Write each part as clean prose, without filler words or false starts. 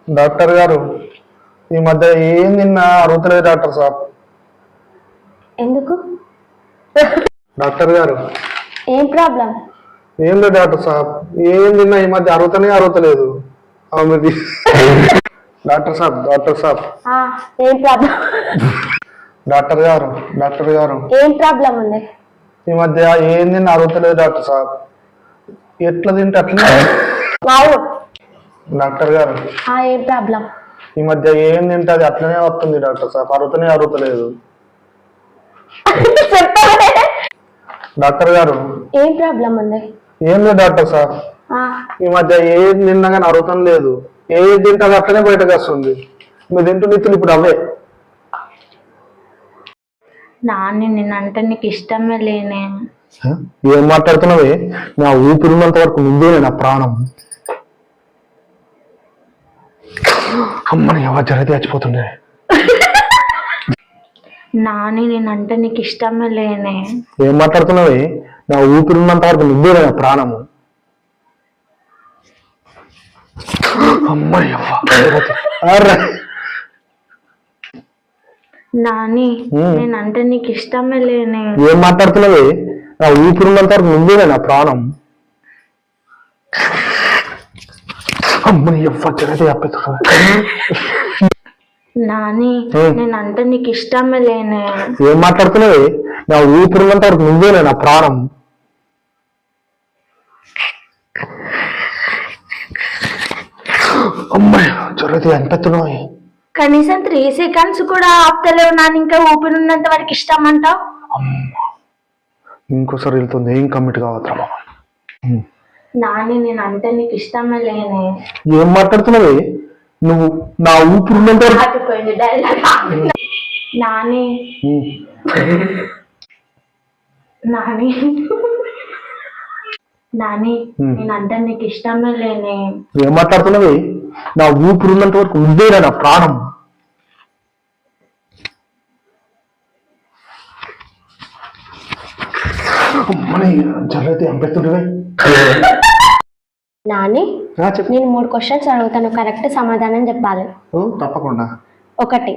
Doctor గారు ఈ మధ్య ఏం తిన్నా అరుగుతలేదు డాక్టర్ సాబ్. ఎందుకు? డాక్టర్ గారు ఏం ప్రాబ్లం? ఏం లేదు డాక్టర్ సాబ్, ఏం తిన్నా ఈ మధ్య అరుగుతలేదు. అవునది డాక్టర్ సాబ్. డాక్టర్ సాబ్ ఏం ప్రాబ్లం? డాక్టర్ గారు ఏం ప్రాబ్లం ఉంది? ఈ మధ్య ఏం తిన్నా అరుగుతలేదు డాక్టర్ సాబ్. ఎట్లా తింటే అట్లా. డాక్టర్ గారు ఏం ప్రాబ్లం? ఈ మధ్య ఏం తింటే అది అట్లనే వస్తుంది డాక్టర్ సాబ్, అరుగుతలేదు. డాక్టర్ గారు ఏం ప్రాబ్లం ఉంది? ఏం లేదు డాక్టర్ సాబ్, ఈ మధ్య ఏం తిన్నా కానీ అరుగుతం లేదు. ఏది తింటే అది అట్లనే బయటకు వస్తుంది. మీరు తింటూ నిత్తులు ఇప్పుడు అవే. నాని నేనంటే నీకు ఇష్టమే లేనే. ఏం మాట్లాడుతున్నావే? నా ఊపిరినంత వరకు నువ్వే నా ప్రాణం. అమ్మని ఎవరు జరిగితే చచ్చిపోతుండే. నాని నేనంటే నీకు ఇష్టమే లేనే. ఏం మాట్లాడుతున్నావే? నా ఊపిరినంత వరకు నువ్వే నా ప్రాణము. అమ్మని నాని నేనంటే నీకు ఇష్టమే లేనే. ఏం మాట్లాడుతున్నావే? నా ఊపిరినంత వరకు నువ్వే నా ప్రాణం. అమ్మని ఎవరు జరిగితే చెప్పేస్తున్నా. నాని నేనంటే నీకు ఇష్టమే లేనే. ఏం మాట్లాడుతున్నావే? నా ఊపిరినంత వరకు నువ్వే నా ప్రాణం. అమ్మాయి జరుగుతుంది అనిపెత్తున్నాయి. కనీసం 3 seconds కూడా ఆపుతలేవు నాని, ఇంకా ఊపిరి ఉన్నంత వరకు ఇష్టం అంటావు. ఇంకోసారి వెళ్తుంది, ఏం కమిట్ కావద్దా బాబా. నాని నేనంటే నీకు ఇష్టమే లేనే. ఏం మాట్లాడుతున్నావే? నువ్వు నా ఊపిరి ఉన్నంత ఆగిపోయింది డైలాగ్. నాని నాని నాని నేనంటే నీకు ఇష్టమే లేనే. ఏం మాట్లాడుతున్నావే? నా ఊపిరి ఉన్నంత వరకు నువ్వే నా ప్రాణం. జరుగుతుంది అంపెత్తుంటే. నాని నేను 3 questions అడుగుతాను, కరెక్ట్ సమాధానం చెప్పాలి. తప్పకుండా. 1,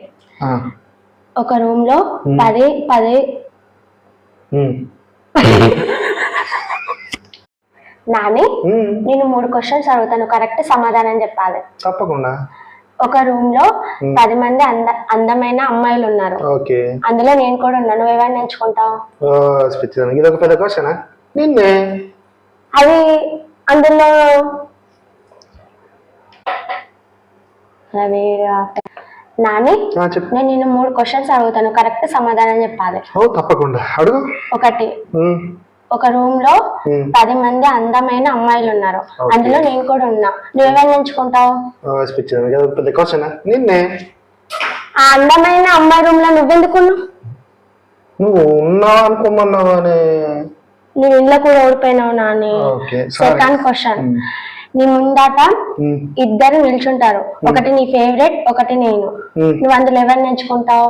ఒక రూమ్ లో 10 నాని నేను 3 questions అడుగుతాను, కరెక్ట్ సమాధానం చెప్పాలి. తప్పకుండా. ఒక రూమ్ లో 10 మంది అందమైన అమ్మాయిలు ఉన్నారు. అందులో నేను కూడా ఉన్నా, నువ్వెవరిని ఎంచుకుంటావు? ఇదొక పెద్ద క్వశ్చనా? నిన్నే. అది అందులో నాని నేను నిన్ను 3 questions అడుగుతాను, కరెక్ట్ సమాధానం చెప్పాలి. తప్పకుండా అడుగు. 1, ఒక రూమ్ లో 10 మంది అందమైన అమ్మాయిలు ఉన్నారు, అందులో నేను కూడా ఉన్నా, నువ్వెవరిని ఎంచుకుంటావు? నిన్నే. ఆ అందమైన అమ్మాయి రూమ్ లో నువ్వెందుకున్నావు? నువ్వు ఉన్నావు అనుకోమన్నావు. నేను ఇంట్లో కూడా ఓడిపోయినావు నాని. 2nd question, నీ ముందాట 2 నిల్చుంటారు, ఒకటి నీ ఫేవరెట్, ఒకటి నేను, నువ్వు అందులో ఎవరిని ఎంచుకుంటావు?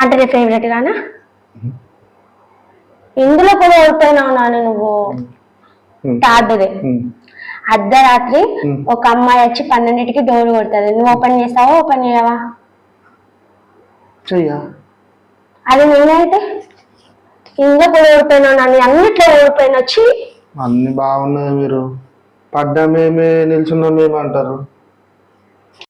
అంటే నీ ఫేవరెట్ గానా? ఇందులో కూడా ఓడిపోయినావు నాని నువ్వు. 3rd, అర్ధరాత్రి ఒక అమ్మాయి వచ్చి 12కి డోర్ కొడుతుంది, నువ్వు ఓపెన్ చేస్తావా, ఓపెన్ చేయవా? అది నేనైతే ఇందులో కూడా ఓడిపోయినావు నాని, అన్నిట్లో ఓడిపోయిన వచ్చి. అన్ని బాగున్నది, మీరు పడ్డా మేమే నిల్చున్నాం మేమంటారు.